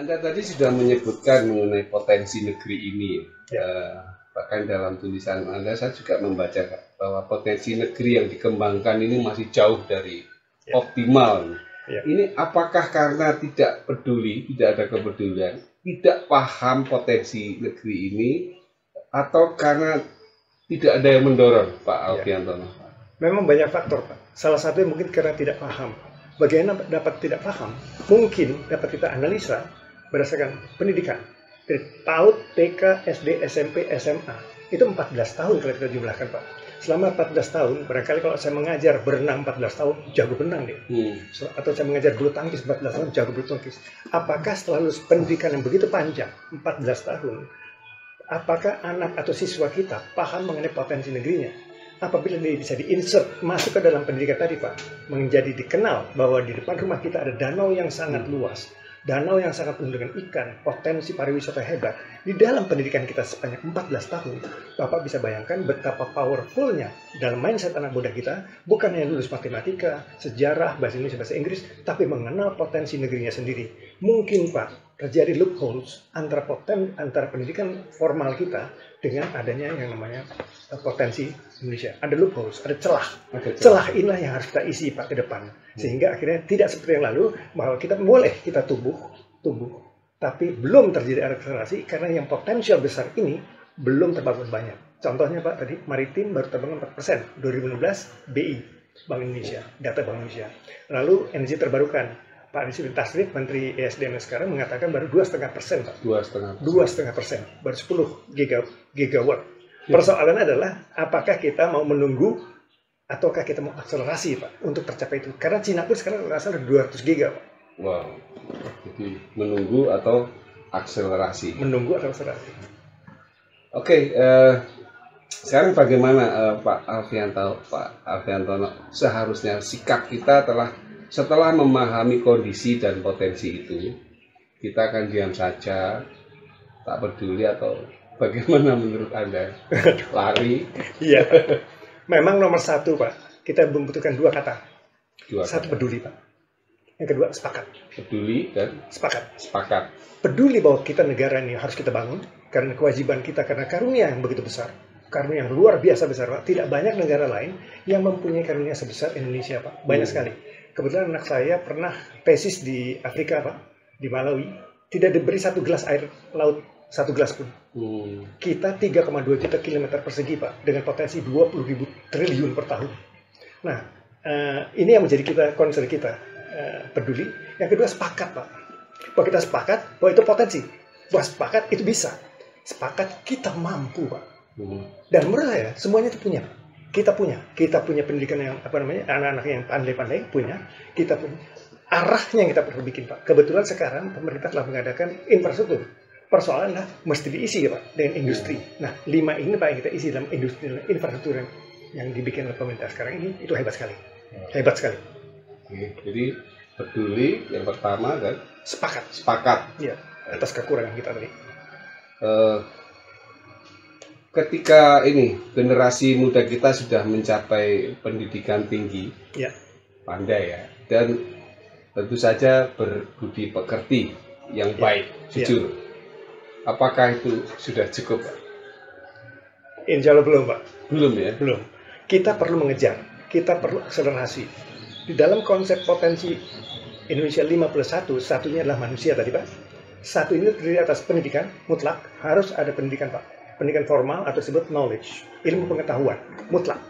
Anda tadi sudah menyebutkan mengenai potensi negeri ini. Ya. Bahkan dalam tulisan Anda saya juga membaca bahwa potensi negeri yang dikembangkan ini masih jauh dari optimal. Ya. Ini apakah karena tidak peduli, tidak ada kepedulian, tidak paham potensi negeri ini, atau karena tidak ada yang mendorong, Pak Alfiantono? Memang banyak faktor, Pak. Salah satunya mungkin karena tidak paham. Bagaimana dapat tidak paham? Mungkin dapat kita analisa berdasarkan pendidikan. Dari PAUD, TK, SD, SMP, SMA. Itu 14 tahun kalau kita jumlahkan, Pak. Selama 14 tahun, barangkali kalau saya mengajar berenang 14 tahun, jago berenang deh. Atau saya mengajar bulu tangkis 14 tahun, jago bulu tangkis. Apakah setelah lulus pendidikan yang begitu panjang, 14 tahun, apakah anak atau siswa kita paham mengenai potensi negerinya? Apabila dia bisa diinsert masuk ke dalam pendidikan tadi, Pak, menjadi dikenal bahwa di depan rumah kita ada danau yang sangat luas, danau yang sangat penuh dengan ikan, potensi pariwisata hebat. Di dalam pendidikan kita sepanjang 14 tahun, Bapak bisa bayangkan betapa powerfulnya dalam mindset anak muda kita, bukan hanya lulus matematika, sejarah, bahasa Indonesia, bahasa Inggris, tapi mengenal potensi negerinya sendiri. Mungkin, Pak, terjadi loopholes antara pendidikan formal kita dengan adanya yang namanya potensi Indonesia. Ada loopholes, ada celah. Celah inilah yang harus kita isi, Pak, ke depan. Sehingga akhirnya tidak seperti yang lalu, bahwa kita boleh kita tumbuh, tapi belum terjadi akselerasi karena yang potensial besar ini belum terbangun banyak. Contohnya, Pak, tadi maritim baru terbangun 4%, 2016 BI, Bank Indonesia, data Bank Indonesia. Lalu energi terbarukan, Pak Rizky Tasrif, Menteri ESDM sekarang mengatakan baru 2,5%, Pak. 2,5%, baru 10 gigawatt. Persoalan adalah apakah kita mau menunggu ataukah kita mau akselerasi, Pak, untuk tercapai itu. Karena Cina pun sekarang rasa 200 giga, Pak. Wow, jadi menunggu atau akselerasi. Menunggu atau akselerasi. Oke, sekarang bagaimana Pak Alfiantono, seharusnya sikap kita setelah memahami kondisi dan potensi itu, kita akan diam saja, tak peduli, atau bagaimana menurut Anda? Lari? Iya, memang nomor satu, Pak, kita membutuhkan dua kata. Satu, peduli, Pak. Yang kedua, sepakat. Peduli dan sepakat. Peduli bahwa kita negara ini harus kita bangun, karena kewajiban kita, karena karunia yang begitu besar. Karunia yang luar biasa besar, Pak. Tidak banyak negara lain yang mempunyai karunia sebesar Indonesia, Pak. Banyak sekali. Kebetulan anak saya pernah tesis di Afrika, Pak, di Malawi, tidak diberi satu gelas air laut, satu gelas pun. Kita 3,2 juta kilometer persegi, Pak, dengan potensi 20.000 triliun per tahun. Nah, ini yang menjadi concern kita, peduli. Yang kedua, sepakat, Pak. Bahwa kita sepakat bahwa itu potensi, bahwa sepakat itu bisa. Sepakat kita mampu, Pak. Dan menurut saya semuanya itu punya. Kita punya pendidikan yang anak-anak yang pandai-pandai punya, kita punya arahnya yang kita perlu bikin, Pak. Kebetulan sekarang pemerintah telah mengadakan infrastruktur. Persoalan mesti diisi, Pak, dengan industri. Nah, 5 ini, Pak, yang kita isi dalam industri infrastruktur yang dibikin oleh pemerintah sekarang ini, itu hebat sekali. Hebat sekali. Oke, jadi peduli yang pertama dan sepakat. Iya, atas kekurangan kita tadi. Ketika generasi muda kita sudah mencapai pendidikan tinggi, pandai ya, dan tentu saja berbudi pekerti yang baik, jujur, apakah itu sudah cukup, Pak? Insya Allah belum, Pak. Belum ya? Belum. Kita perlu mengejar, kita perlu akselerasi. Di dalam konsep potensi Indonesia 5+1, satunya adalah manusia tadi, Pak. Satu ini terdiri atas pendidikan mutlak, harus ada pendidikan, Pak. Pendidikan formal atau disebut knowledge, ilmu pengetahuan, mutlak.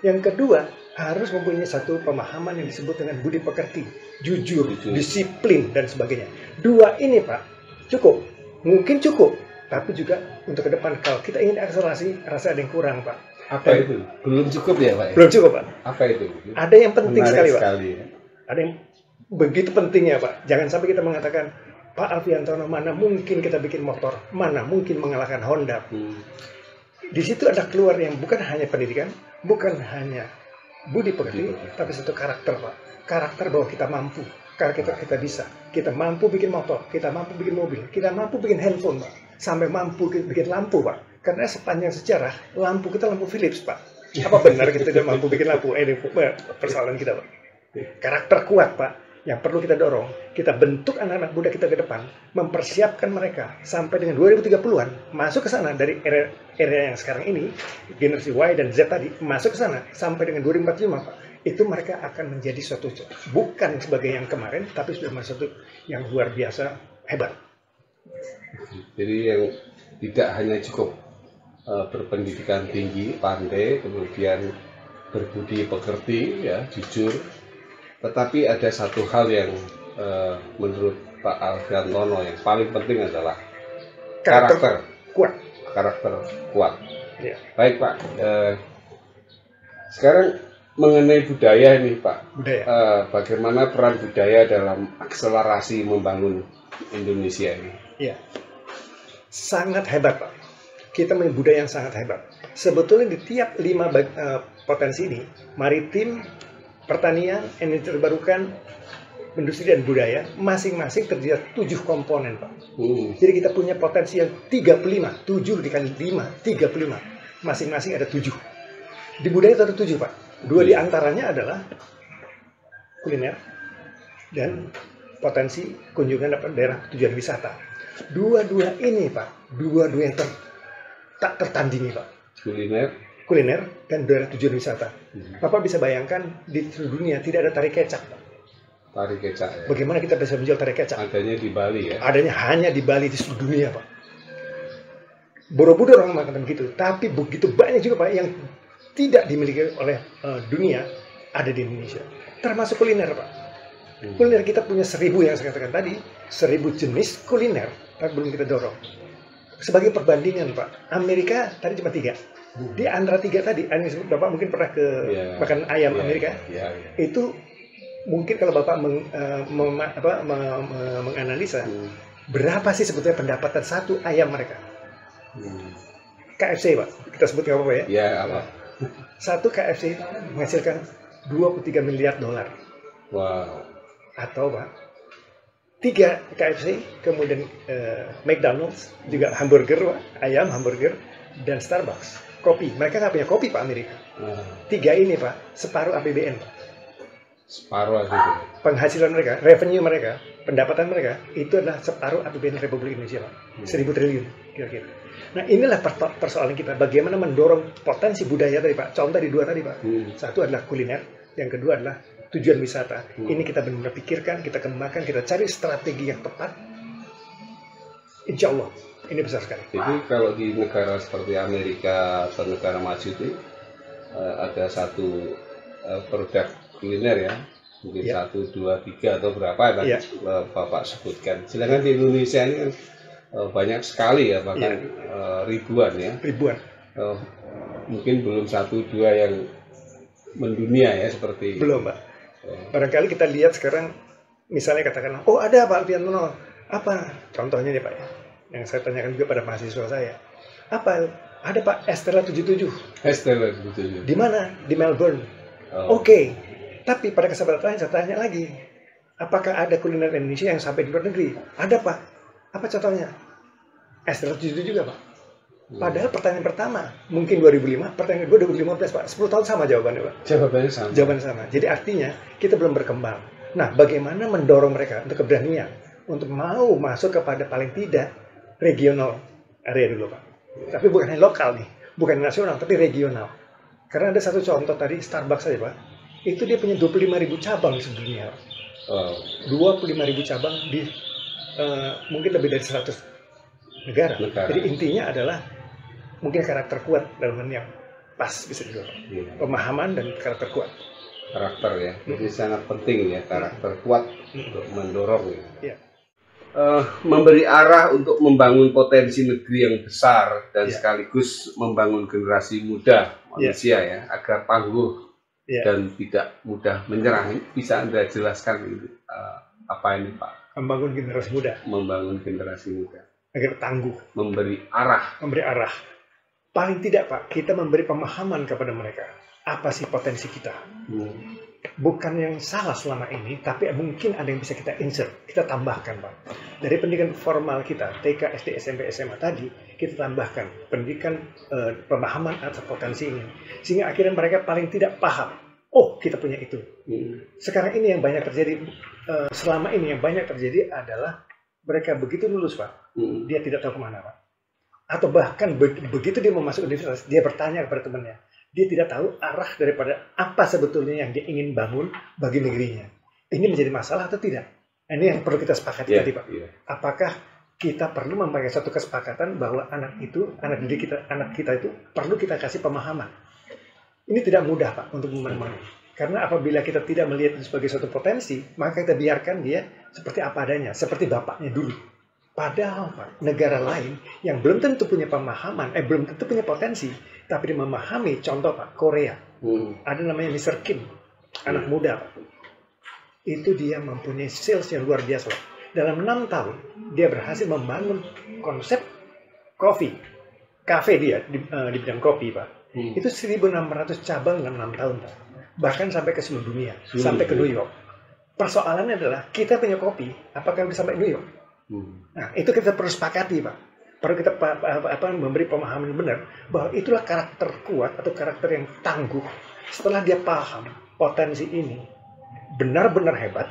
Yang kedua, harus mempunyai satu pemahaman yang disebut dengan budi pekerti, jujur, disiplin, dan sebagainya. Dua ini, Pak, cukup. Mungkin cukup, tapi juga untuk ke depan, kalau kita ingin akselerasi, rasa ada yang kurang, Pak. Apa itu? Belum cukup ya, Pak? Belum cukup, Pak. Apa itu? Ada yang penting sekali, Pak. Ya? Ada yang begitu pentingnya, Pak. Jangan sampai kita mengatakan, Pak Alfiantono, mana mungkin kita bikin motor, mana mungkin mengalahkan Honda. Di situ ada keluar yang bukan hanya pendidikan, bukan hanya budi pekerti, tapi satu karakter, Pak. Karakter bahwa kita mampu, karena kita bisa. Kita mampu bikin motor, kita mampu bikin mobil, kita mampu bikin handphone, Pak. Sampai mampu bikin lampu, Pak. Karena sepanjang sejarah, lampu kita lampu Philips, Pak. Apa benar kita tidak mampu bikin lampu? Ini persoalan kita, Pak. Karakter kuat, Pak. yang perlu kita dorong, kita bentuk anak-anak muda kita ke depan, mempersiapkan mereka sampai dengan 2030-an masuk ke sana dari era yang sekarang ini, generasi Y dan Z tadi masuk ke sana sampai dengan 2045, Pak. Itu mereka akan menjadi suatu bukan sebagai yang kemarin, tapi sudah menjadi suatu yang luar biasa hebat. Jadi yang tidak hanya cukup berpendidikan tinggi, pandai, kemudian berbudi pekerti, ya jujur. Tetapi ada satu hal yang menurut Pak Alfiantono yang paling penting adalah karakter kuat. Karakter kuat. Ya. Baik Pak. Sekarang mengenai budaya nih Pak. Budaya. Bagaimana peran budaya dalam akselerasi membangun Indonesia ini? Iya. Sangat hebat Pak. Kita punya budaya yang sangat hebat. Sebetulnya di tiap 5 potensi ini, maritim, pertanian, energi terbarukan, industri dan budaya, masing-masing terdiri dari 7 komponen, Pak. Jadi kita punya potensi yang 35, 7 dikali 5, 35. Masing-masing ada 7. Di budaya itu ada 7, Pak. 2 di antaranya adalah kuliner dan potensi kunjungan daerah tujuan wisata. Dua-dua ini, Pak, dua-dua yang tak tertandingi, Pak. Kuliner dan daerah tujuan wisata. Bapak bisa bayangkan di seluruh dunia tidak ada tari kecak, Pak. Tari kecak ya. Bagaimana kita bisa menjual tari kecak? Adanya di Bali ya. Adanya hanya di Bali, di seluruh dunia, Pak. Borobudur orang makan begitu, tapi begitu banyak juga Pak yang tidak dimiliki oleh dunia ada di Indonesia. Termasuk kuliner, Pak. Kuliner kita punya 1000 yang saya katakan tadi, 1000 jenis kuliner, tapi belum kita dorong. Sebagai perbandingan, Pak, Amerika tadi cuma 3. Di antara 3 tadi, Bapak mungkin pernah ke makan ayam Amerika, itu mungkin kalau Bapak menganalisa berapa sih sebetulnya pendapatan satu ayam mereka? KFC, Pak, kita sebut nggak apa-apa ya? Iya, apa? Satu KFC menghasilkan $23 miliar. Wow. Atau Pak, 3 KFC, kemudian McDonald's, juga hamburger, Pak, ayam, hamburger, dan Starbucks. Kopi, mereka nggak punya kopi Pak Amerika. 3 ini Pak, separuh APBN Pak. Separuh itu. Penghasilan mereka, revenue mereka, pendapatan mereka, itu adalah separuh APBN Republik Indonesia Pak. 1000 triliun kira-kira. Nah inilah persoalan kita, bagaimana mendorong potensi budaya tadi Pak. Contoh di 2 tadi Pak. Satu adalah kuliner, yang kedua adalah tujuan wisata. Ini kita benar-benar pikirkan, kita kembangkan, kita cari strategi yang tepat. Insya Allah ini besar sekali. Jadi kalau di negara seperti Amerika atau negara maju itu ada satu produk kuliner ya, mungkin 1, 2, 3 atau berapa tadi Bapak sebutkan. Sedangkan di Indonesia ini kan banyak sekali ya, bahkan ribuan ya. Ribuan. Mungkin belum 1, 2 yang mendunia ya seperti. Belum Pak. Barangkali kita lihat sekarang, misalnya katakanlah, oh ada Pak Alfiantono, apa? Contohnya nih Pak, yang saya tanyakan juga pada mahasiswa saya. Apa? Ada Pak, Estella 77. Estella 77. Di mana? Di Melbourne. Oke. Tapi pada kesempatan lain saya tanya lagi, apakah ada kuliner Indonesia yang sampai di luar negeri? Ada Pak. Apa contohnya? Estella 77 juga Pak. Padahal pertanyaan pertama mungkin 2005, pertanyaan kedua 2015 Pak. 10 tahun sama jawabannya Pak. Jawabannya sama. Jawabannya sama. Jadi artinya kita belum berkembang. Nah, bagaimana mendorong mereka untuk keberanian, untuk mau masuk kepada paling tidak regional area dulu Pak. Tapi bukan hanya lokal nih, bukan nasional, tapi regional. Karena ada satu contoh tadi Starbucks saja Pak. Itu dia punya 25.000 cabang di seluruh dunia. 25.000 cabang di mungkin lebih dari 100 negara. Jadi intinya adalah mungkin karakter kuat dalam yang pas bisa didorong. Pemahaman dan karakter kuat. Karakter ya, jadi sangat penting ya karakter kuat untuk mendorong ya. Memberi arah untuk membangun potensi negeri yang besar dan sekaligus membangun generasi muda manusia ya agar tangguh dan tidak mudah menyerah. Bisa Anda jelaskan apa ini Pak? Membangun generasi muda. Membangun generasi muda. Agar tangguh. Memberi arah. Memberi arah. Paling tidak Pak, kita memberi pemahaman kepada mereka. Apa sih potensi kita? Bukan yang salah selama ini, tapi mungkin ada yang bisa kita insert, kita tambahkan Pak. Dari pendidikan formal kita, TK, SD, SMP, SMA tadi, kita tambahkan pendidikan pemahaman atas potensi ini. Sehingga akhirnya mereka paling tidak paham oh kita punya itu. Sekarang ini yang banyak terjadi, selama ini yang banyak terjadi adalah mereka begitu lulus Pak, dia tidak tahu kemana Pak. Atau bahkan begitu dia mau masuk universitas, dia bertanya kepada temannya, dia tidak tahu arah daripada apa sebetulnya yang dia ingin bangun bagi negerinya. Ini menjadi masalah atau tidak? Ini yang perlu kita sepakati tadi Pak. Apakah kita perlu memakai satu kesepakatan bahwa anak kita itu perlu kita kasih pemahaman. Ini tidak mudah Pak untuk memahami. Karena apabila kita tidak melihat itu sebagai suatu potensi, maka kita biarkan dia seperti apa adanya, seperti bapaknya dulu. Padahal Pak, negara lain yang belum tentu punya pemahaman, belum tentu punya potensi, tapi dia memahami, contoh Pak, Korea. Ada namanya Mr. Kim, anak muda Pak. Itu dia mempunyai sales yang luar biasa Pak. Dalam 6 tahun, dia berhasil membangun konsep kopi, kafe dia di bidang kopi Pak. Itu 1.600 cabang dalam 6 tahun Pak. Bahkan sampai ke seluruh dunia, sampai ke New York. Persoalannya adalah kita punya kopi, apakah bisa sampai New York? Nah, itu kita perlu sepakati Pak. Perlu kita memberi pemahaman yang benar bahwa itulah karakter kuat atau karakter yang tangguh. Setelah dia paham potensi ini benar-benar hebat,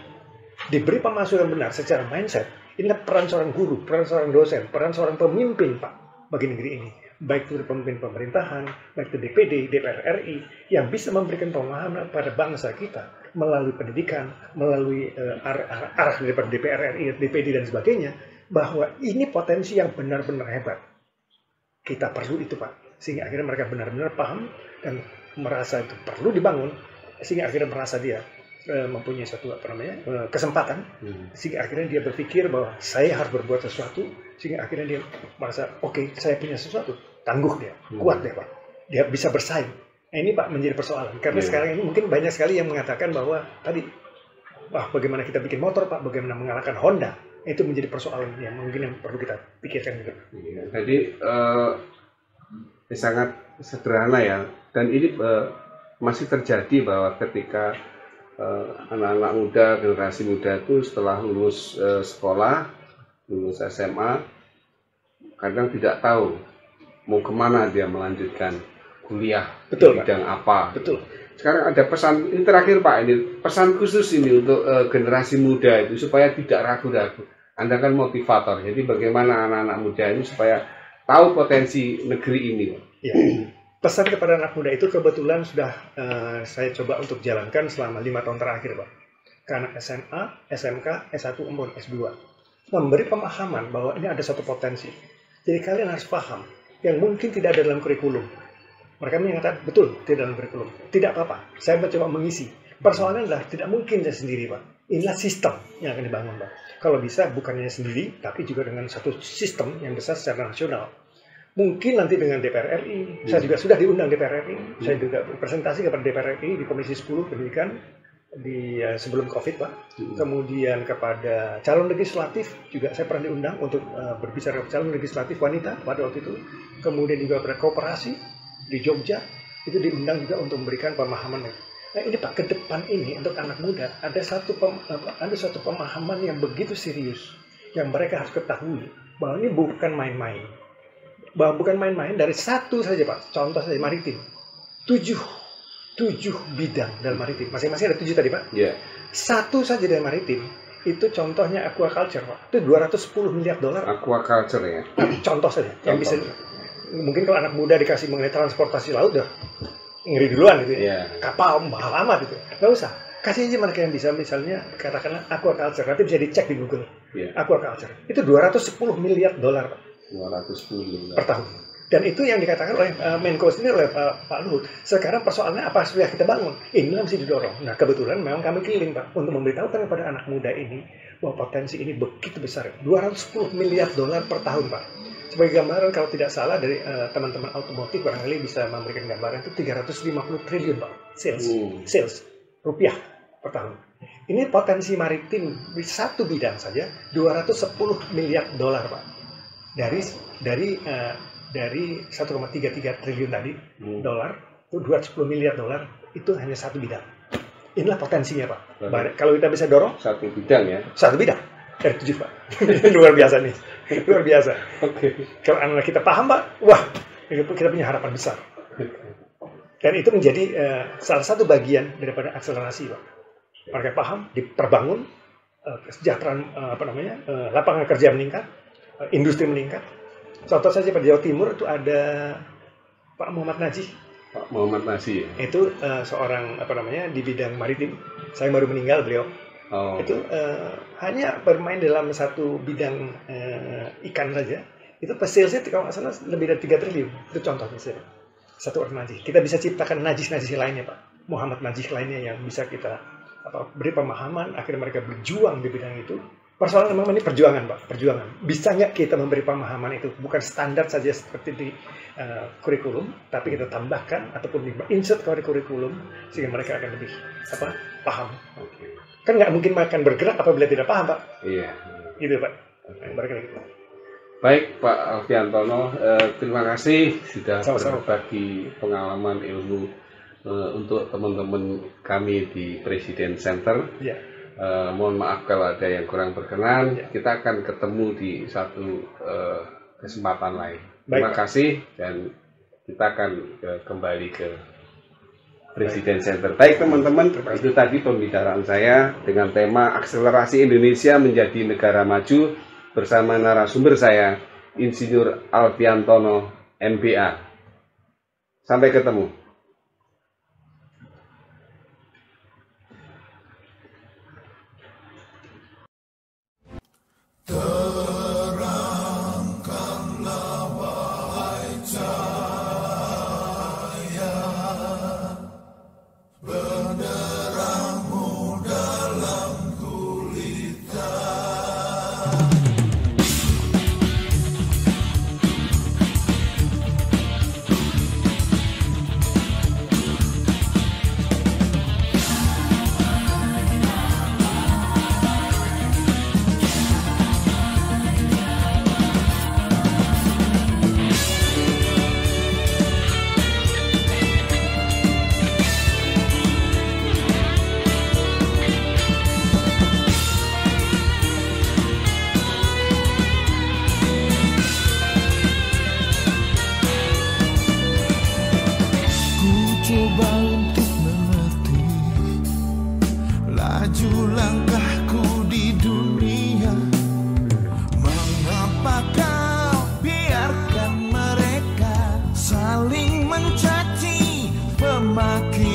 diberi pemasukan benar secara mindset, inilah peran seorang guru, peran seorang dosen, peran seorang pemimpin Pak bagi negeri ini. Baik itu pemimpin pemerintahan, baik itu DPD, DPR RI, yang bisa memberikan pemahaman pada bangsa kita melalui pendidikan, melalui arah daripada DPR RI, DPD dan sebagainya, bahwa ini potensi yang benar-benar hebat. Kita perlu itu Pak, sehingga akhirnya mereka benar-benar paham dan merasa itu perlu dibangun, sehingga akhirnya merasa dia mempunyai suatu kesempatan, sehingga akhirnya dia berpikir bahwa saya harus berbuat sesuatu, sehingga akhirnya dia merasa oke, saya punya sesuatu, tangguh dia, kuat dia Pak, dia bisa bersaing. Nah, ini Pak menjadi persoalan karena sekarang ini mungkin banyak sekali yang mengatakan bahwa tadi, bagaimana kita bikin motor Pak, bagaimana mengalahkan Honda, itu menjadi persoalan yang mungkin yang perlu kita pikirkan juga. Jadi sangat sederhana ya, dan ini masih terjadi bahwa ketika anak-anak muda, generasi muda itu setelah lulus sekolah, lulus SMA, kadang tidak tahu mau kemana dia melanjutkan kuliah, betul, di bidang Pak. apa. Betul. Sekarang ada pesan, ini terakhir Pak, ini pesan khusus ini untuk generasi muda itu supaya tidak ragu-ragu. Anda kan motivator, jadi bagaimana anak-anak muda ini supaya tahu potensi negeri ini. Ya. Pesan kepada anak muda itu kebetulan sudah saya coba untuk jalankan selama 5 tahun terakhir Pak. Ke anak SMA, SMK, S1, maupun S2. Memberi pemahaman bahwa ini ada satu potensi. Jadi kalian harus paham yang mungkin tidak ada dalam kurikulum. Mereka menyatakan, betul, tidak dalam kurikulum. Tidak apa-apa, saya mencoba mengisi. Persoalannya adalah, tidak mungkin saya sendiri, Pak. Inilah sistem yang akan dibangun, Pak. Kalau bisa, bukannya sendiri, tapi juga dengan satu sistem yang besar secara nasional. Mungkin nanti dengan DPR RI, saya juga sudah diundang DPR RI, saya juga presentasi kepada DPR RI di Komisi 10 Pendidikan, sebelum COVID, Pak. Kemudian kepada calon legislatif, juga saya pernah diundang untuk berbicara calon legislatif wanita pada waktu itu. Kemudian juga pada koperasi, di Jogja itu diundang juga untuk memberikan pemahaman. Nah ini Pak, ke depan ini untuk anak muda ada satu pemahaman yang begitu serius yang mereka harus ketahui bahwa ini bukan main-main. Bahwa bukan main-main dari satu saja Pak, contoh saja maritim. 7 bidang dalam maritim. Masing-masing ada 7 tadi Pak. Yeah. Satu saja dari maritim itu contohnya aquaculture Pak. Itu $210 miliar. Aquaculture ya. Contoh saja yang bisa. Mungkin kalau anak muda dikasih mengenai transportasi laut udah ngeri duluan gitu ya. Kapal mahal amat gitu. Nggak usah. Kasih aja mereka yang bisa, misalnya katakanlah aquaculture. Nanti bisa dicek di Google. Aquaculture. Itu $210 miliar Pak. 210 miliar per tahun. Dan itu yang dikatakan oleh Menko sendiri, oleh Pak Luhut. Sekarang persoalannya apa sudah kita bangun? Inilah mesti didorong. Nah kebetulan memang kami keliling Pak untuk memberitahukan kepada anak muda ini bahwa potensi ini begitu besar. $210 miliar per tahun Pak. Sebagai gambaran kalau tidak salah dari teman-teman otomotif barangkali bisa memberikan gambaran itu 350 triliun Pak sales rupiah per tahun. Ini potensi maritim di satu bidang saja $210 miliar Pak. Dari 1,33 triliun tadi dolar itu $210 miliar itu hanya satu bidang. Inilah potensinya Pak. Kalau kita bisa dorong satu bidang ya. Satu bidang. Dari 7 Pak. Luar biasa nih. Luar biasa. Oke. Kalau anak kita paham Pak, wah, kita punya harapan besar. Dan itu menjadi salah satu bagian daripada akselerasi, Pak. Mereka paham, diperbangun, kesejahteraan lapangan kerja meningkat, industri meningkat. Contoh saja pada Jawa Timur itu ada Pak Muhammad Najih. Pak Muhammad Najih. Itu seorang di bidang maritim. Saya baru meninggal beliau. Oh. Itu hanya bermain dalam satu bidang ikan saja. Itu salesnya kalau nggak salah lebih dari 3 triliun. Itu contohnya sih. Satu orang Najih. Kita bisa ciptakan Najih lainnya, Pak. Muhammad Najih lainnya yang bisa kita beri pemahaman, akhirnya mereka berjuang di bidang itu. Persoalan memang ini perjuangan, Pak. Perjuangan. Bisa nggak kita memberi pemahaman itu? Bukan standar saja seperti di kurikulum, tapi kita tambahkan ataupun insert ke kurikulum sehingga mereka akan lebih paham. Okay. Kan nggak mungkin makan bergerak apabila tidak paham, Pak. Iya. Gitu, Pak. Okay. Gitu. Baik, Pak Alfiantono, terima kasih sudah Sama-sama. berbagi pengalaman ilmu untuk teman-teman kami di Presiden Center. Ya. Mohon maaf kalau ada yang kurang berkenan. Ya. Kita akan ketemu di satu kesempatan lain. Baik, Terima kasih dan kita akan kembali ke Presiden Center. Baik teman-teman, itu tadi pembicaraan saya dengan tema akselerasi Indonesia menjadi negara maju bersama narasumber saya, Insinyur Alfiantono, MBA. Sampai ketemu. Saling mencaci, memaki.